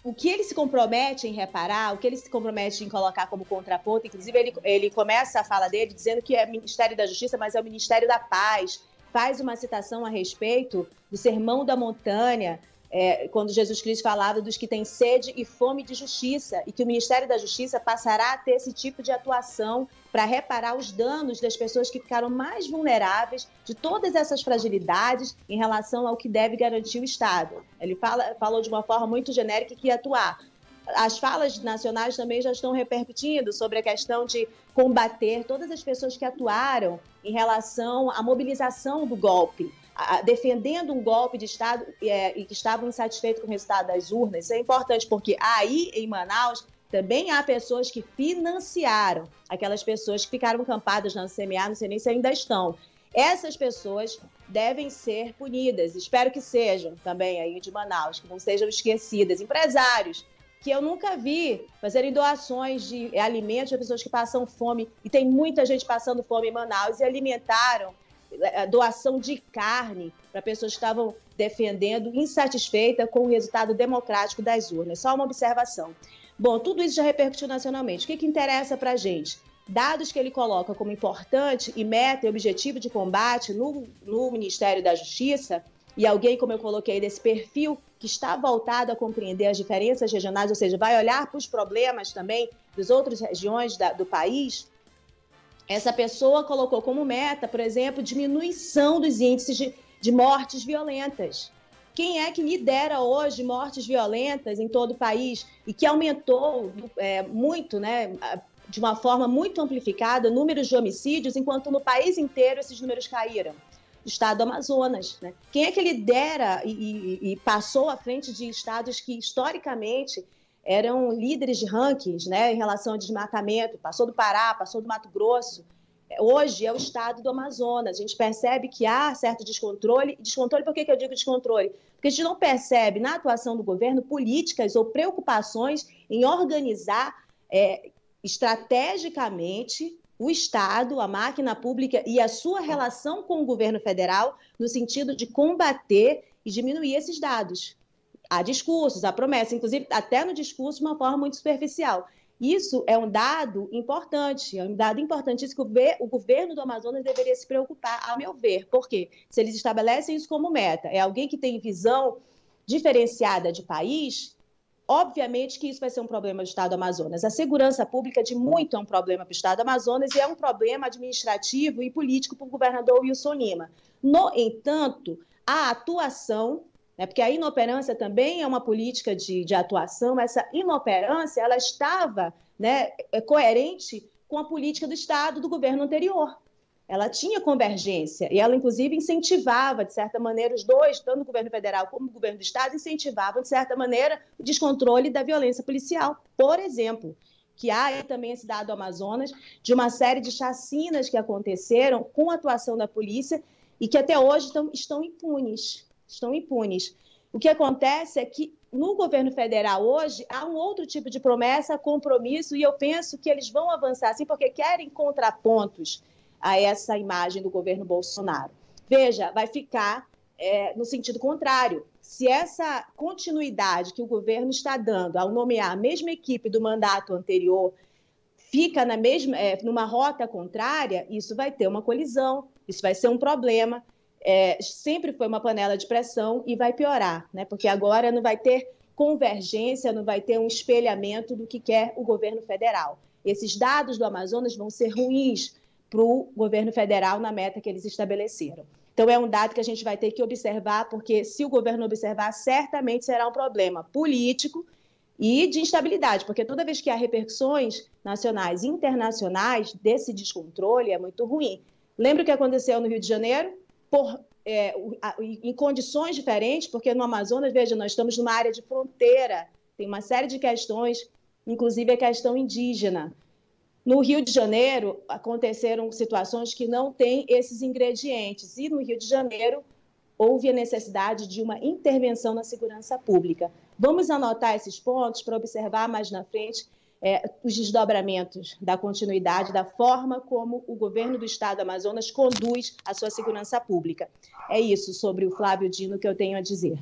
o que ele se compromete em reparar, o que ele se compromete em colocar como contraponto, inclusive ele começa a fala dele dizendo que é Ministério da Justiça, mas é o Ministério da Paz, faz uma citação a respeito do Sermão da Montanha, quando Jesus Cristo falava dos que têm sede e fome de justiça, e que o Ministério da Justiça passará a ter esse tipo de atuação para reparar os danos das pessoas que ficaram mais vulneráveis de todas essas fragilidades em relação ao que deve garantir o Estado. Ele falou de uma forma muito genérica que ia atuar. As falas nacionais também já estão repercutindo sobre a questão de combater todas as pessoas que atuaram em relação à mobilização do golpe, defendendo um golpe de Estado e que estavam insatisfeitos com o resultado das urnas. Isso é importante porque aí em Manaus também há pessoas que financiaram aquelas pessoas que ficaram acampadas na CMA, não sei nem se ainda estão. Essas pessoas devem ser punidas, espero que sejam também aí de Manaus, que não sejam esquecidas. Empresários que eu nunca vi fazerem doações de alimentos para pessoas que passam fome, e tem muita gente passando fome em Manaus, e alimentaram doação de carne para pessoas que estavam defendendo, insatisfeitas com o resultado democrático das urnas. Só uma observação. Bom, tudo isso já repercutiu nacionalmente. O que interessa para a gente? Dados que ele coloca como importante e meta e objetivo de combate no Ministério da Justiça, e alguém, como eu coloquei, desse perfil que está voltado a compreender as diferenças regionais, ou seja, vai olhar para os problemas também das outras regiões do país. Essa pessoa colocou como meta, por exemplo, diminuição dos índices de mortes violentas. Quem é que lidera hoje mortes violentas em todo o país e que aumentou muito, né, de uma forma muito amplificada, números de homicídios, enquanto no país inteiro esses números caíram? O estado do Amazonas, né? Quem é que lidera e passou à frente de estados que historicamente eram líderes de rankings, né, em relação ao desmatamento? Passou do Pará, passou do Mato Grosso. Hoje é o estado do Amazonas. A gente percebe que há certo descontrole. Descontrole, por que eu digo descontrole? Porque a gente não percebe na atuação do governo políticas ou preocupações em organizar estrategicamente o Estado, a máquina pública e a sua relação com o governo federal no sentido de combater e diminuir esses dados. Há discursos, há promessas, inclusive até no discurso de uma forma muito superficial. Isso é um dado importante, é um dado importantíssimo que o governo do Amazonas deveria se preocupar, a meu ver. Por quê? Se eles estabelecem isso como meta, é alguém que tem visão diferenciada de país, obviamente que isso vai ser um problema do Estado do Amazonas. A segurança pública de muito é um problema para o Estado do Amazonas e é um problema administrativo e político para o governador Wilson Lima. No entanto, a atuação, porque a inoperância também é uma política de atuação, essa inoperância ela estava, né, coerente com a política do Estado do governo anterior. Ela tinha convergência e ela, inclusive, incentivava, de certa maneira, os dois, tanto o governo federal como o governo do Estado, incentivavam, de certa maneira, o descontrole da violência policial. Por exemplo, que há aí também esse dado do Amazonas, de uma série de chacinas que aconteceram com a atuação da polícia e que até hoje estão impunes. Estão impunes. O que acontece é que no governo federal hoje há um outro tipo de promessa, compromisso, e eu penso que eles vão avançar assim porque querem contrapontos a essa imagem do governo Bolsonaro. Veja, vai ficar no sentido contrário. Se essa continuidade que o governo está dando ao nomear a mesma equipe do mandato anterior fica numa rota contrária, isso vai ter uma colisão, isso vai ser um problema. Sempre foi uma panela de pressão e vai piorar, né? Porque agora não vai ter convergência, não vai ter um espelhamento do que quer o governo federal. Esses dados do Amazonas vão ser ruins para o governo federal na meta que eles estabeleceram. Então, é um dado que a gente vai ter que observar, porque se o governo observar, certamente será um problema político e de instabilidade, porque toda vez que há repercussões nacionais e internacionais desse descontrole, é muito ruim. Lembra o que aconteceu no Rio de Janeiro? Em condições diferentes, porque no Amazonas, veja, nós estamos numa área de fronteira, tem uma série de questões, inclusive a questão indígena. No Rio de Janeiro, aconteceram situações que não têm esses ingredientes. E no Rio de Janeiro, houve a necessidade de uma intervenção na segurança pública. Vamos anotar esses pontos para observar mais na frente os desdobramentos da continuidade, da forma como o governo do Estado do Amazonas conduz a sua segurança pública. É isso sobre o Flávio Dino que eu tenho a dizer.